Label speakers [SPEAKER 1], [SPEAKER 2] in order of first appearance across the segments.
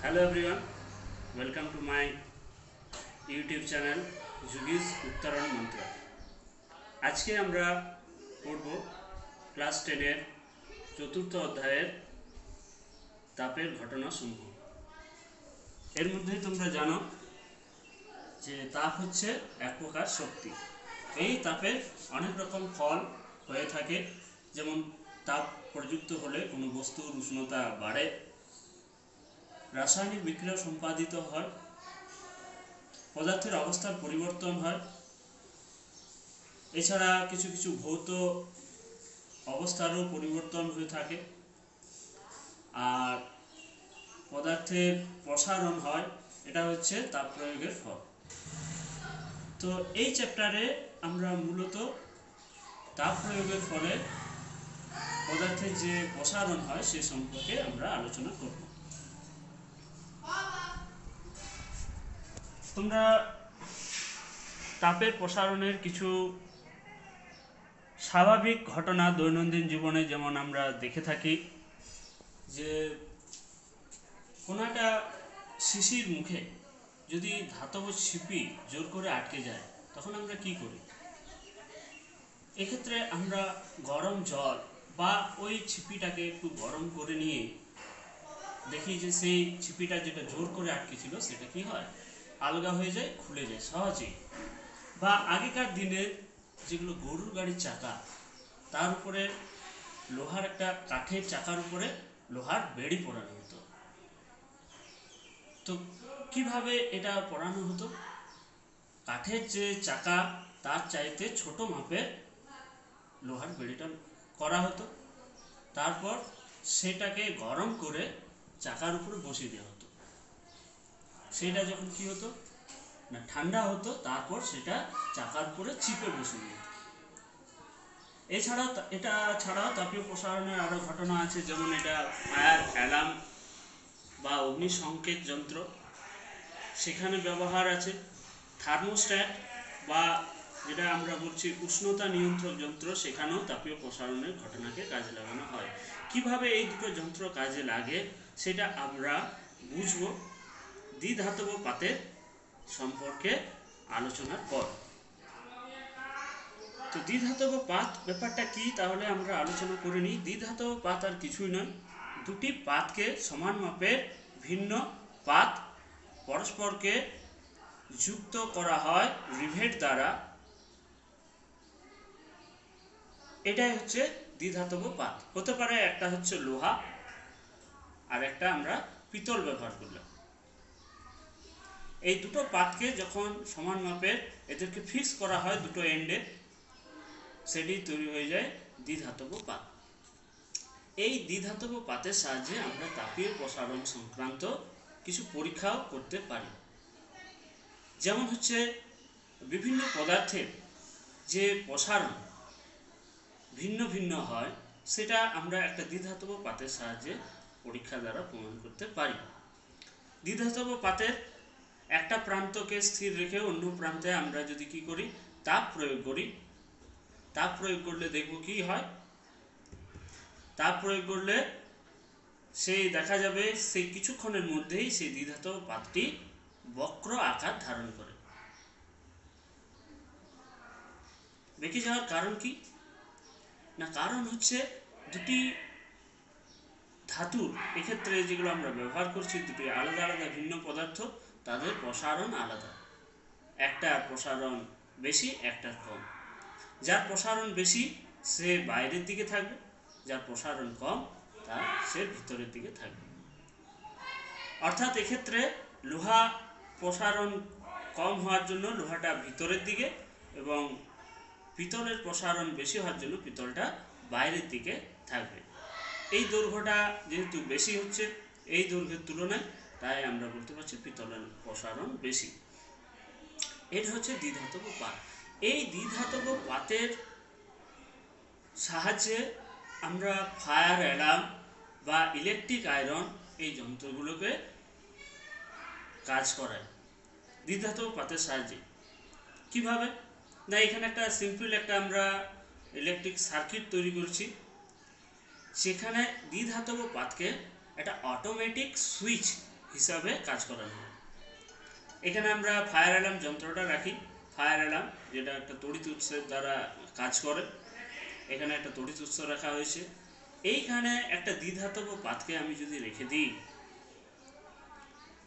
[SPEAKER 1] Hello everyone, welcome to my YouTube channel Jugi's Uttaran Mantra. আজকে আমরা পড়ব class 10 এর চতুর্থ অধ্যায়ের তাপের ঘটনাসমূহ। এর মধ্যে তোমরা জানো যে তাপ হচ্ছে এক প্রকার শক্তি। এই তাপের অনেক রকম ফল হয়ে থাকে, যেমন তাপ প্রযুক্ত হলে কোনো বস্তুর উষ্ণতা বাড়ে, রাসায়নিক বিক্রিয়া সম্পাদিত হয়, পদার্থের অবস্থার পরিবর্তন হয়, এছাড়া কিছু কিছু ভৌত অবস্থারও পরিবর্তন হয়ে থাকে, আর পদার্থের প্রসারণ হয়। এটা হচ্ছে তাপ প্রয়োগের ফল। তো এই চ্যাপ্টারে আমরা মূলত তাপ প্রয়োগের ফলে পদার্থের যে প্রসারণ হয় সে সম্পর্কে আমরা আলোচনা করব। তোমরা তাপের প্রসারণের কিছু স্বাভাবিক ঘটনা দৈনন্দিন জীবনে যেমন আমরা দেখে থাকি, যে কোনো একটা শিশির মুখে যদি ধাতব ছিপি জোর করে আটকে যায় তখন আমরা কি করি? এক্ষেত্রে আমরা গরম জল বা ওই ছিপিটাকে একটু গরম করে নিয়ে দেখি যে সেই ছিপিটা যেটা জোর করে আটকে ছিল সেটা কি হয়, আলগা হয়ে যায়, খুলে যায় সহজেই। বা আগেকার দিনের যেগুলো গরুর গাড়ির চাকা, তার উপরে লোহার একটা কাঠের চাকার উপরে লোহার বেড়ি পরানো হতো। তো কিভাবে এটা পরানো হতো? কাঠের যে চাকা তার চাইতে ছোট মাপের লোহার বেড়িটা করা হতো, তারপর সেটাকে গরম করে চাকার উপরে বসিয়ে দেওয়া হতো। সেটা যখন কি হতো না ঠান্ডা হতো, তারপর সেটা চাকার উপরে চিপে বসিয়ে দিত। এছাড়াও এটা ছাড়াও তাপীয় প্রসারণের আরও ঘটনা আছে, যেমন এটা ফায়ার অ্যালার্ম বা অগ্নি সংকেত যন্ত্র, সেখানে ব্যবহার আছে। থার্মোস্ট্যাট বা যেটা আমরা বলছি উষ্ণতা নিয়ন্ত্রক যন্ত্র, সেখানেও তাপীয় প্রসারণের ঘটনাকে কাজে লাগানো হয়। কিভাবে এই দুটো যন্ত্র কাজে লাগে সেটা আমরা বুঝব দ্বিধাতব পাতের সম্পর্কে আলোচনার পর। তো দ্বিধাতব পাত ব্যাপারটা কি তাহলে আমরা আলোচনা করে নিই। দ্বিধাতব পাত আর কিছুই নয়, দুটি পাতকে সমান মাপের ভিন্ন পাত পরস্পরকে যুক্ত করা হয় রিভেট দ্বারা। এটাই হচ্ছে দ্বিধাতব পাত। হতে পারে একটা হচ্ছে লোহা আর একটা আমরা পিতল ব্যবহার করলাম। এই দুটো পাতকে যখন সমান মাপের এদেরকে ফিক্স করা হয় দুটো এন্ডে, সেটি তৈরি হয়ে যায় দ্বিধাতব পাত। এই দ্বিধাতব পাতের সাহায্যে আমরা তাপীয় প্রসারণ সংক্রান্ত কিছু পরীক্ষাও করতে পারি। যেমন হচ্ছে বিভিন্ন পদার্থের যে প্রসারণ ভিন্ন ভিন্ন হয়, সেটা আমরা একটা দ্বিধাতব পাতের সাহায্যে পরীক্ষা দ্বারা প্রমাণ করতে পারি। দ্বিধাতব পাতের একটা প্রান্তকে স্থির রেখে অন্য প্রান্তে আমরা যদি কি করি, তাপ প্রয়োগ করি, তাপ প্রয়োগ করলে দেখব কি হয়। তাপ প্রয়োগ করলে সেই দেখা যাবে সেই কিছুক্ষণের মধ্যেই সেই দ্বিধাতব পাতটি বক্র আকার ধারণ করে। বেঁকে যাওয়ার কারণ কি না, কারণ হচ্ছে দুটি ধাতুর, এক্ষেত্রে যেগুলো আমরা ব্যবহার করছি দুটি আলাদা আলাদা ভিন্ন পদার্থ, তাদের প্রসারণ আলাদা। একটার প্রসারণ বেশি, একটার কম। যার প্রসারণ বেশি সে বাইরের দিকে থাকবে, যার প্রসারণ কম তার সে ভিতরের দিকে থাকবে। অর্থাৎ এক্ষেত্রে লোহা প্রসারণ কম হওয়ার জন্য লোহাটা ভিতরের দিকে, এবং পিতলের প্রসারণ বেশি হওয়ার জন্য পিতলটা বাইরের দিকে থাকবে। এই দৈর্ঘ্যটা যেহেতু বেশি হচ্ছে এই দৈর্ঘ্যের তুলনায়, তাই আমরা বলতে পারছি পিতলের প্রসারণ বেশি। এটা হচ্ছে দ্বিধাতব পাত। এই দ্বিধাতব পাতের সাহায্যে আমরা ফায়ার অ্যালার্ম বা ইলেকট্রিক আয়রন এই যন্ত্রগুলোকে কাজ করাই দ্বিধাতব পাতের সাহায্যে। কিভাবে না, এখানে একটা সিম্পল একটা আমরা ইলেকট্রিক সার্কিট তৈরি করছি, সেখানে দ্বিধাতব পাতকে একটা অটোমেটিক সুইচ হিসাবে কাজ করানো হয়। এখানে আমরা ফায়ার অ্যালার্ম যন্ত্রটা রাখি। ফায়ার অ্যালার্ম যেটা একটা তড়িৎ উৎসের দ্বারা কাজ করে, এখানে একটা তড়িৎ উৎস রাখা হয়েছে। এইখানে একটা দ্বিধাতব পাতকে আমি যদি রেখে দিই,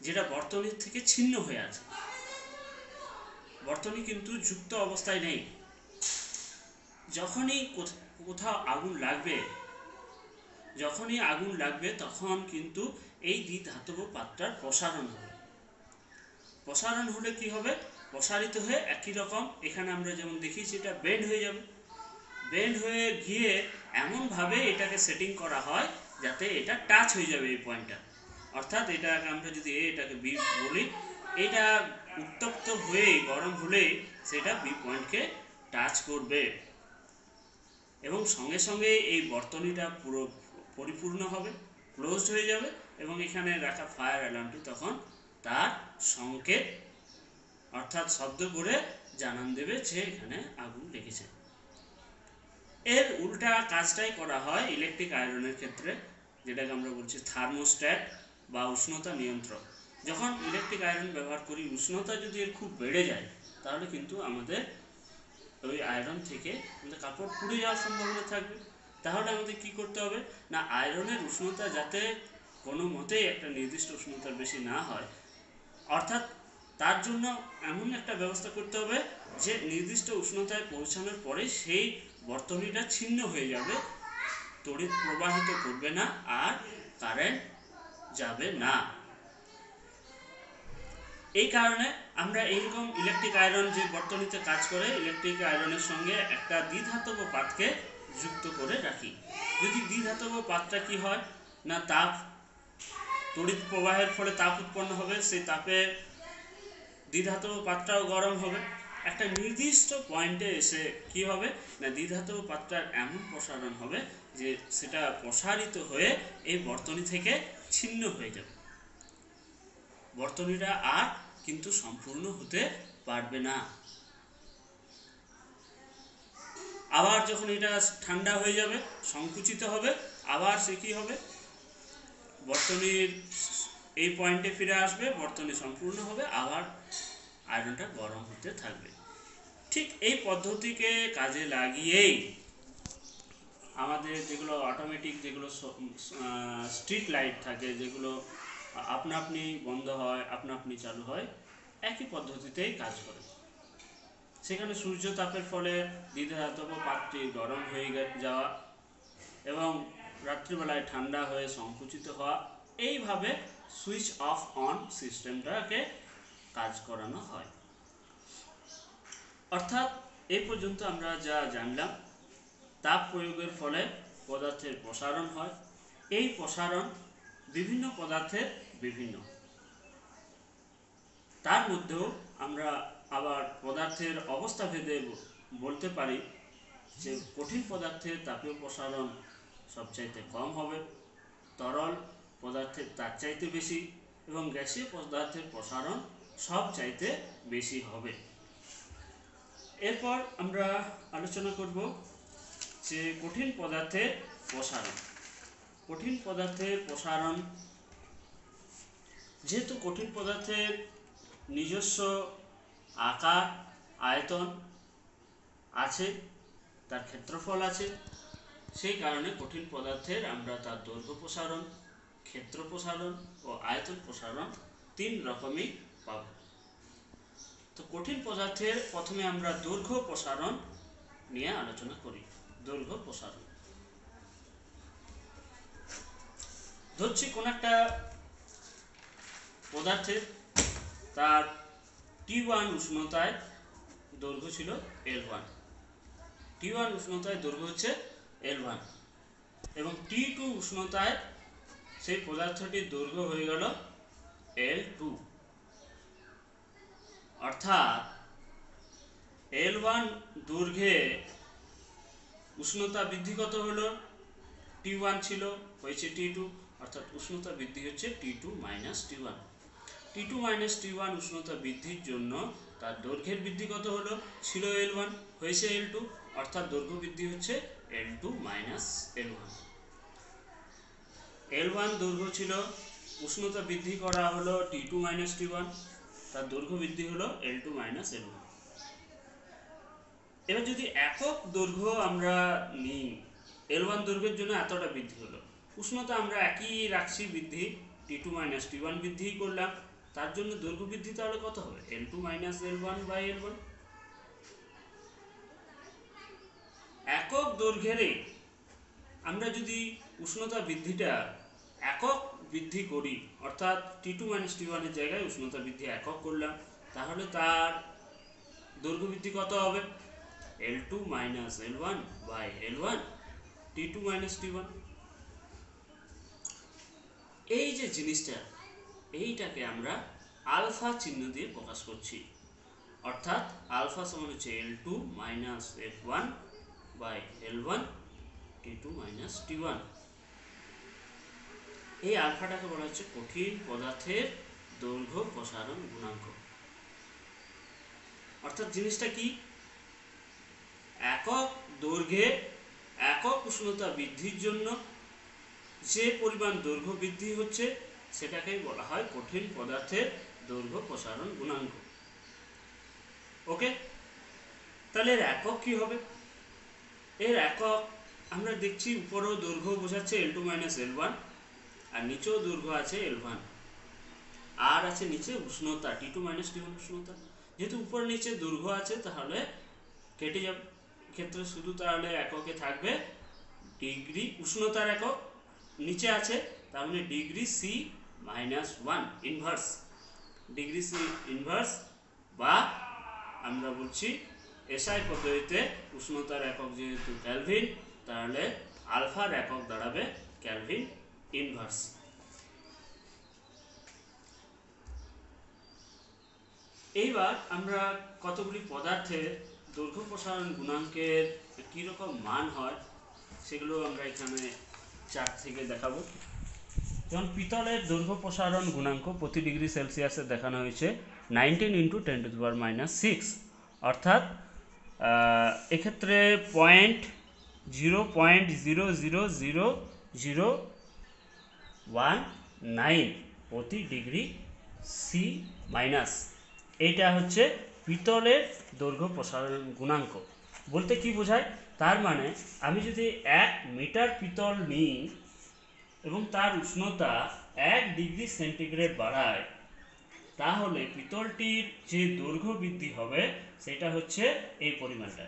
[SPEAKER 1] যেটা বর্তনীর থেকে ছিন্ন হয়ে আছে, বর্তনী কিন্তু যুক্ত অবস্থায় নেই। যখনই কোথাও আগুন লাগবে তখন কিন্তু এই দ্বিধাতব পাতটার প্রসারণ হবে। প্রসারণ হলে কি হবে? প্রসারিত হয়ে একই রকম এখানে আমরা যেমন দেখিয়েছি এটা বেন্ড হয়ে যাবে। বেন্ড হয়ে গিয়ে এমনভাবে এটাকে সেটিং করা হয় যাতে এটা টাচ হয়ে যাবে এই পয়েন্টটা। অর্থাৎ এটাকে আমরা যদি এটাকে বি বলি, এটা উত্তপ্ত হয়ে গরম হলে সেটা বি পয়েন্টকে টাচ করবে এবং সঙ্গে সঙ্গে এই বর্তনীটা পুরো পরিপূর্ণ হবে, ক্লোজড হয়ে যাবে এবং এখানে রাখা ফায়ার অ্যালার্মটি তখন তার সংকেত অর্থাৎ শব্দ করে জানান দেবে যে এখানে আগুন লেগেছে। এর উল্টা কাজটাই করা হয় ইলেকট্রিক আয়রনের ক্ষেত্রে, যেটাকে আমরা বলছি থার্মোস্ট্যাট বা উষ্ণতা নিয়ন্ত্রক। যখন ইলেকট্রিক আয়রন ব্যবহার করি, উষ্ণতা যদি এর খুব বেড়ে যায় তাহলে কিন্তু আমাদের ওই আয়রন থেকে আমাদের কাপড় পুড়ে যাওয়ার সম্ভাবনা থাকবে। তাহলে আমাদের কি করতে হবে না, আয়রনের উষ্ণতা যাতে কোনো মতেই একটা নির্দিষ্ট উষ্ণতার বেশি না হয়, অর্থাৎ তার জন্য এমন একটা ব্যবস্থা করতে হবে যে নির্দিষ্ট উষ্ণতায় পৌঁছানোর পরে সেই বর্তনীটা ছিন্ন হয়ে যাবে, তড়িৎ প্রবাহিত করবে না আর কারেন্ট যাবে না। এই কারণে আমরা এইরকম ইলেকট্রিক আয়রন যে বর্তনীতে কাজ করে, ইলেকট্রিক আয়রনের সঙ্গে একটা দ্বিধাতব পাতকে যুক্ত করে রাখি। যদি দ্বিধাতব পাতটা কি হয় না, তাপ তড়িৎ প্রবাহের ফলে তাপ উৎপন্ন হবে, সেই তাপে দ্বিধাতব পাতটাও গরম হবে। একটা নির্দিষ্ট পয়েন্টে এসে কি হবে না, দ্বিধাতব পাতটার এমন প্রসারণ হবে যে সেটা প্রসারিত হয়ে এই বর্তনী থেকে ছিন্ন হয়ে যাবে। বর্তনীটা আর কিন্তু সম্পূর্ণ হতে পারবে না। আবার যখন এটা ঠান্ডা হয়ে যাবে, সংকুচিত হবে, আবার সে কি হবে, বর্তনীর এই পয়েন্টে ফিরে আসবে, বর্তনী সম্পূর্ণ হবে, আবার আয়রনটা গরম হতে থাকবে। ঠিক এই পদ্ধতিকে কাজে লাগিয়েই আমাদের যেগুলো অটোমেটিক যেগুলো স্ট্রিট লাইট থাকে, যেগুলো আপনা আপনি বন্ধ হয়, আপনা আপনি চালু হয়, একই পদ্ধতিতেই কাজ করে। সেখানে সূর্য তাপের ফলে দ্বিধাতব পাতটি গরম হয়ে যাওয়া এবং রাত্রিবেলায় ঠান্ডা হয়ে সংকুচিত হওয়া, এইভাবে সুইচ অফ অন সিস্টেমটাকে কাজ করানো হয়। অর্থাৎ এই পর্যন্ত আমরা যা জানলাম, তাপ প্রয়োগের ফলে পদার্থের প্রসারণ হয়। এই প্রসারণ বিভিন্ন পদার্থের বিভিন্ন, তার মধ্যেও আমরা আবার পদার্থের অবস্থা ভেদে বলতে পারি যে কঠিন পদার্থের তাপীয় প্রসারণ সবচাইতে কম হবে, তরল পদার্থের তার চাইতে বেশি এবং গ্যাসীয় পদার্থের প্রসারণ সব চাইতে বেশি হবে। এরপর আমরা আলোচনা করব যে কঠিন পদার্থের প্রসারণ। কঠিন পদার্থের প্রসারণ, যেহেতু কঠিন পদার্থের নিজস্ব আকার আয়তন আছে, তার ক্ষেত্রফল আছে, সেই কারণে কঠিন পদার্থের আমরা তার দৈর্ঘ্য প্রসারণ, ক্ষেত্র প্রসারণ ও আয়তন প্রসারণ তিন রকমই পাব। তো কঠিন পদার্থের প্রথমে আমরা দৈর্ঘ্য প্রসারণ নিয়ে আলোচনা করি। দৈর্ঘ্য প্রসারণ, ধরছি কোন একটা পদার্থের তার T1 উষ্ণতায় দৈর্ঘ্য ছিল L1, T1 উষ্ণতায় দৈর্ঘ্য হচ্ছে L1 এবং T2 উষ্ণতায় সেই পদার্থটির দৈর্ঘ্য হয়ে গেল L2। অর্থাৎ L1 দৈর্ঘ্যে উষ্ণতা বৃদ্ধি কত হলো, T1 ছিল হয়েছে T2, অর্থাৎ উষ্ণতা বৃদ্ধি হচ্ছে T2 minus T1। T2 minus T1 উষ্ণতা বৃদ্ধির জন্য তার দৈর্ঘ্যের বৃদ্ধি কত হলো, ছিল L1 হয়েছে L2, অর্থাৎ দৈর্ঘ্য বৃদ্ধি হচ্ছে L2 মাইনাস L1। L1 দৈর্ঘ্য ছিল উষ্ণতা বৃদ্ধি করা হলো T2 মাইনাস T1, তার দৈর্ঘ্য বৃদ্ধি হলো L2 মাইনাস L1। এবার যদি একক দৈর্ঘ্য আমরা নিই, L1 দৈর্ঘ্যের জন্য এতটা বৃদ্ধি হলো, উষ্ণতা আমরা একই রাখছি বৃদ্ধি, T2 মাইনাস T1 বৃদ্ধি করলাম, তার জন্য দৈর্ঘ্য বৃদ্ধি তাহলে কত হবে? L2 minus L1 by L1। একক দৈর্ঘ্যের আমরা যদি উষ্ণতা বৃদ্ধিটা একক বৃদ্ধি করি, অর্থাৎ T2 মাইনাস T1 এর জায়গায় উষ্ণতা বৃদ্ধি একক করলাম, তাহলে তার দৈর্ঘ্য বৃদ্ধি কত হবে? L2 minus L1 by L1 T2 minus T1। এই যে জিনিসটা, এইটাকে আমরা আলফা চিহ্ন দিয়ে প্রকাশ করছি, অর্থাৎ আলফা সমান হচ্ছে L2 minus F1 by L1 T2 minus T1। এই আলফাটাকে বলা হচ্ছে কঠিন পদার্থের দৈর্ঘ্য প্রসারণ গুণাঙ্ক। অর্থাৎ জিনিসটা কি? একক দৈর্ঘ্যে একক উষ্ণতা বৃদ্ধির জন্য যে পরিমাণ দৈর্ঘ্য বৃদ্ধি হচ্ছে সেটাকেই বলা হয় কঠিন পদার্থের দৈর্ঘ্য প্রসারণ গুণাঙ্ক। ওকে, তাহলে এর একক কি হবে? এর একক আমরা দেখছি উপরেও দৈর্ঘ্য বোঝাচ্ছে L2 মাইনাস L1, আর নিচেও দৈর্ঘ্য আছে L1, আর আছে নিচে উষ্ণতা T2 মাইনাস T1 উষ্ণতা। যেহেতু উপর নিচে দৈর্ঘ্য আছে তাহলে কেটে যাবে, ক্ষেত্রে শুধু তাহলে এককে থাকবে ডিগ্রি, উষ্ণতার একক নিচে আছে তার মানে degree C minus 1 inverse, degree C inverse, বা আমরা বলছি এসআই পদ্ধতিতে উষ্ণতার একক যেহেতু ক্যালভিন, তাহলে আলফার একক দাঁড়াবে ক্যালভিন ইনভার্স। এইবার আমরা কতগুলি পদার্থের দৈর্ঘ্য প্রসারণ গুণাঙ্কের কীরকম মান হয় সেগুলো আমরা এখানে চার্ট থেকে দেখাবো। যেমন পিতলের দৈর্ঘ্য প্রসারণ গুণাঙ্ক প্রতি ডিগ্রি সেলসিয়াসে দেখানো হয়েছে 19 × 10⁻⁶, অর্থাৎ এক্ষেত্রে 0.0000019 প্রতি ডিগ্রি সি মাইনাস, এইটা হচ্ছে পিতলের দৈর্ঘ্য প্রসারণ গুণাঙ্ক। বলতে কি বোঝায়? তার মানে আমি যদি 1 মিটার পিতল নিই এবং তার উষ্ণতা 1 ডিগ্রি সেন্টিগ্রেড বাড়ায়, তাহলে পিতলটির যে দৈর্ঘ্য বৃদ্ধি হবে সেটা হচ্ছে এই পরিমাণটা।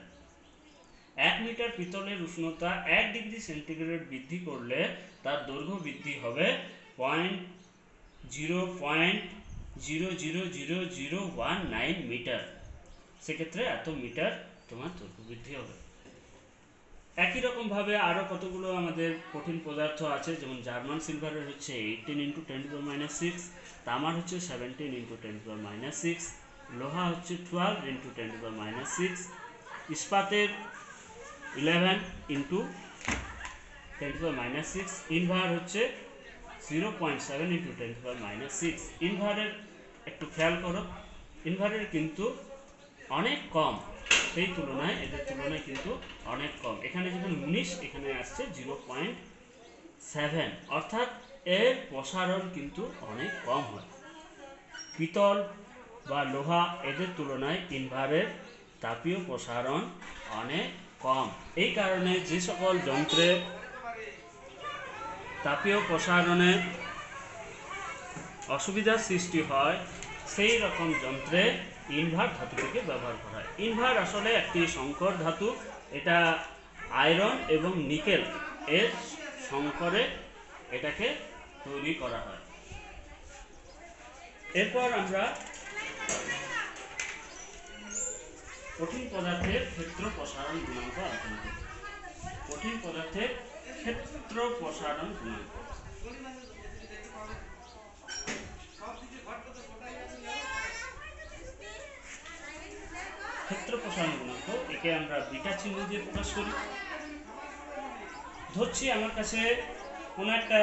[SPEAKER 1] 1 মিটার পিতলের উষ্ণতা 1 ডিগ্রি সেন্টিগ্রেড বৃদ্ধি করলে তার দৈর্ঘ্য বৃদ্ধি হবে 0.0000019 মিটার। সেক্ষেত্রে এত মিটার তোমার দৈর্ঘ্য বৃদ্ধি হবে। একই রকমভাবে আরও কতগুলো আমাদের কঠিন পদার্থ আছে, যেমন জার্মান সিলভারের হচ্ছে 18 × 10⁻⁶, তামার হচ্ছে 17 × 10⁻⁶, লোহা হচ্ছে 12 × 10⁻⁶, ইস্পাতের 11 × 10⁻⁶, ইনভার হচ্ছে 0.7 × 10⁻⁶। ইনভারের একটু খেয়াল করো, ইনভারের কিন্তু অনেক কম, সেই তুলনায় এদের তুলনায় কিন্তু অনেক কম। এখানে যেখানে 19, এখানে আসছে 0.7, অর্থাৎ এর প্রসারণ কিন্তু অনেক কম হয়। পিতল বা লোহা এদের তুলনায় ইনভারের তাপীয় প্রসারণ অনেক কম। এই কারণে যে সকল যন্ত্রে তাপীয় প্রসারণে অসুবিধার সৃষ্টি হয় সেই রকম যন্ত্রে ইনভার ধাতুটিকে ব্যবহার করা হয়। ইনভার আসলে একটি সংকর ধাতু, এটা আয়রন এবং নিকেল এর সংকরে এটাকে তৈরি করা হয়। এরপর আমরা কঠিন পদার্থের ক্ষেত্র প্রসারণ গুণাঙ্ক আলোচনা করব। কঠিন পদার্থের ক্ষেত্র প্রসারণ গুণাঙ্ক। ক্ষেত্র প্রসারণ গুণাঙ্ক, একে আমরা বিটা চিহ্ন দিয়ে প্রকাশ করি। ধরছি আমার কাছে কোনো একটা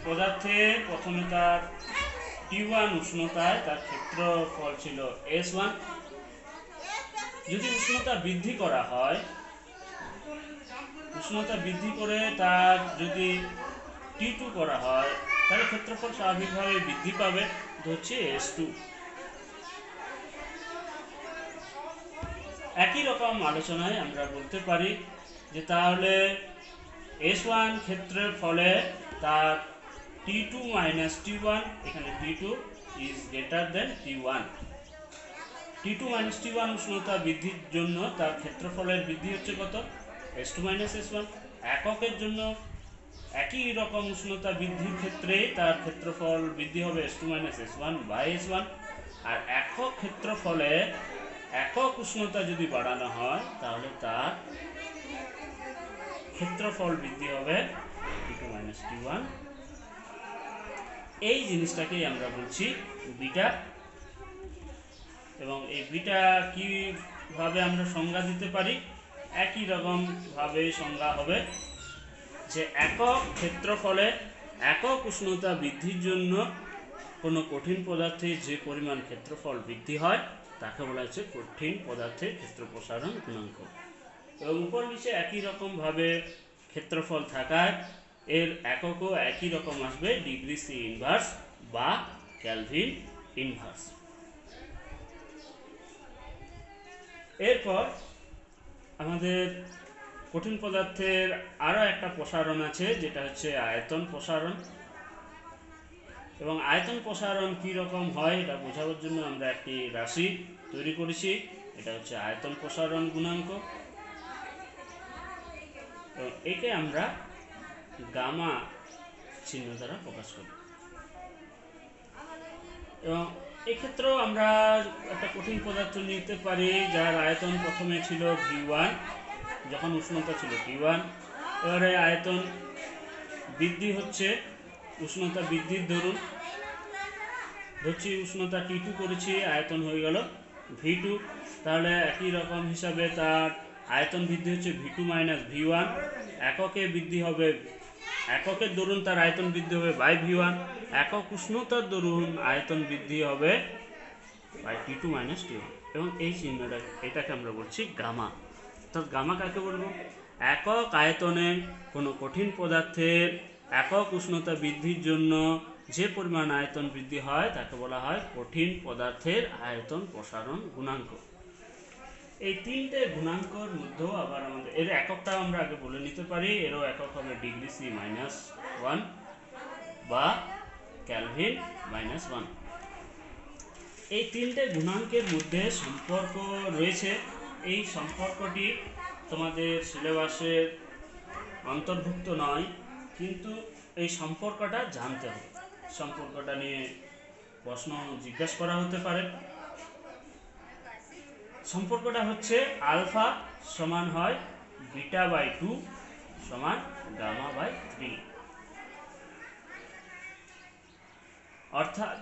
[SPEAKER 1] পদার্থে প্রথমে তার T1 উষ্ণতায় তার ক্ষেত্রফল ছিল S1। যদি উষ্ণতা বৃদ্ধি করা হয়, উষ্ণতা বৃদ্ধি করে তার যদি T2 করা হয়, তাহলে ক্ষেত্রফল স্বাভাবিকভাবে বৃদ্ধি পাবে। হচ্ছে S2। একই রকম আলোচনায় আমরা বলতে পারি যে তাহলে S1 ক্ষেত্রের ফলে তার T2 মাইনাস T1, এখানে T2 is greater than T1। T2 minus T1 উষ্ণতা বৃদ্ধির জন্য তার ক্ষেত্রফলের বৃদ্ধি হচ্ছে কত? S2 minus S1। এককের জন্য একই রকম উষ্ণতা বৃদ্ধির ক্ষেত্রে তার ক্ষেত্রফল বৃদ্ধি হবে S2 minus S1 by S1। আর একক ক্ষেত্রফলে একক উষ্ণতা যদি বাড়ানো হয় তাহলে তার ক্ষেত্রফল বৃদ্ধি হবে T2 মাইনাস T1। এই জিনিসটাকেই আমরা বলছি বিটা। এবং এই বিটা কিভাবে আমরা সংজ্ঞা দিতে পারি? একই রকম ভাবে সংজ্ঞা হবে যে একক ক্ষেত্রফলে একক উষ্ণতা বৃদ্ধির জন্য কোনো কঠিন পদার্থের যে পরিমাণ ক্ষেত্রফল বৃদ্ধি হয় তাকে বলা হচ্ছে কঠিন পদার্থের ক্ষেত্র প্রসারণ গুণাঙ্ক। এবং উপর নিচে একই রকম ভাবে ক্ষেত্রফল থাকায় এর এককও একই রকম আসবে, ডিগ্রি সি ইনভার্স বা কেলভিন ইনভার্স। এরপর আমাদের কঠিন পদার্থের আরও একটা প্রসারণ আছে, যেটা হচ্ছে আয়তন প্রসারণ। এবং আয়তন প্রসারণ কী রকম হয় এটা বোঝাবার জন্য আমরা একটি রাশি তৈরি করেছি, এটা হচ্ছে আয়তন প্রসারণ গুণাঙ্ক। এবং একে আমরা গামা চিহ্ন দ্বারা প্রকাশ করি। এবং এক্ষেত্রেও আমরা একটা কঠিন পদার্থ নিতে পারি যার আয়তন প্রথমে ছিল V1, যখন উষ্ণতা ছিল T1। এবারে আয়তন বৃদ্ধি হচ্ছে উষ্ণতা বৃদ্ধির দরুন, ধরছি উষ্ণতা T2 করেছি, আয়তন হয়ে গেল V2। তাহলে একই রকম হিসাবে তার আয়তন বৃদ্ধি হচ্ছে V2 মাইনাস V1। এককে বৃদ্ধি হবে, এককের দরুন তার আয়তন বৃদ্ধি হবে বাই V1। একক উষ্ণতার দরুন আয়তন বৃদ্ধি হবে বাই T2 মাইনাস T1। এবং এই চিহ্নটা এটাকে আমরা বলছি গামা। অর্থাৎ গামা কাকে বলবো? একক আয়তনে কোনো কঠিন পদার্থের একক উষ্ণতা বৃদ্ধির জন্য যে পরিমাণ আয়তন বৃদ্ধি হয় তাকে বলা হয় কঠিন পদার্থের আয়তন প্রসারণ গুণাঙ্ক। এই তিনটে গুণাঙ্কর মধ্যেও আবার আমাদের এর এককটা আমরা আগে বলে নিতে পারি। এরও একক হবে ডিগ্রি সি মাইনাস 1 বা কেলভিন মাইনাস 1। এই তিনটে গুণাঙ্কের মধ্যে সম্পর্ক রয়েছে। এই সম্পর্কটি তোমাদের সিলেবাসের অন্তর্ভুক্ত নয়, কিন্তু এই সম্পর্কটা জানতে হবে। সম্পর্কটা নিয়ে প্রশ্ন জিজ্ঞাসা করা হতে পারে। সম্পর্কটা হচ্ছে আলফা সমান হয় বিটা বাই 2 সমান গামা বাই 3। অর্থাৎ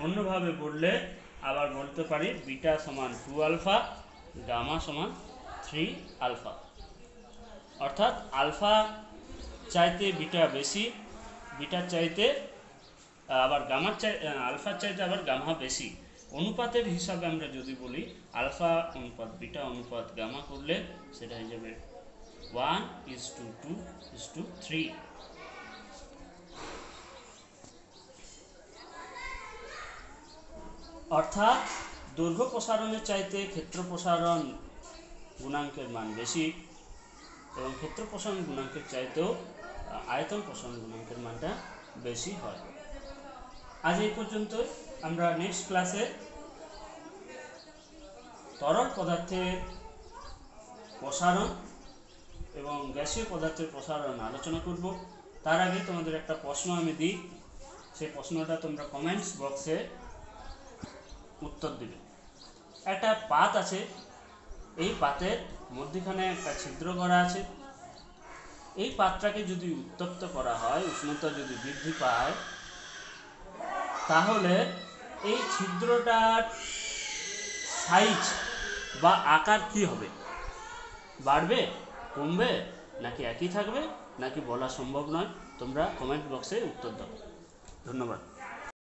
[SPEAKER 1] অন্যভাবে বললে আবার বলতে পারি বিটা সমান 2 আলফা, গামা সমান 3 আলফা। অর্থাৎ আলফা চাইতে বিটা বেশি, বিটার চাইতে আবার গামার আলফার চাইতে আবার গামা বেশি। অনুপাতের হিসাবে আমরা যদি বলি আলফা অনুপাত বিটা অনুপাত গামা করলে সেটা হয়ে যাবে 1:2:3। অর্থাৎ দৈর্ঘ্য প্রসারণের চাইতে ক্ষেত্র প্রসারণ গুণাঙ্কের মান বেশি, এবং ক্ষেত্র প্রসারণ গুণাঙ্কের চাইতেও আয়তন প্রসারণ গুণাঙ্কের মানটা বেশি হয়। আজ এই পর্যন্ত। আমরা নেক্সট ক্লাসে তরল পদার্থের প্রসারণ এবং গ্যাসীয় পদার্থের প্রসারণ আলোচনা করব। তার আগে তোমাদের একটা প্রশ্ন আমি দিই, সেই প্রশ্নটা তোমরা কমেন্টস বক্সে উত্তর দিবে। একটা পাত আছে, এই পাতের মধ্যখানে একটা ছিদ্র করা আছে। এই পাতটাকে যদি উত্তপ্ত করা হয়, উষ্ণতা যদি বৃদ্ধি পায়, তাহলে এই ছিদ্রটার সাইজ বা আকার কি হবে? বাড়বে, কমবে, নাকি একই থাকবে, নাকি বলা সম্ভব নয়? তোমরা কমেন্ট বক্সে উত্তর দাও। ধন্যবাদ।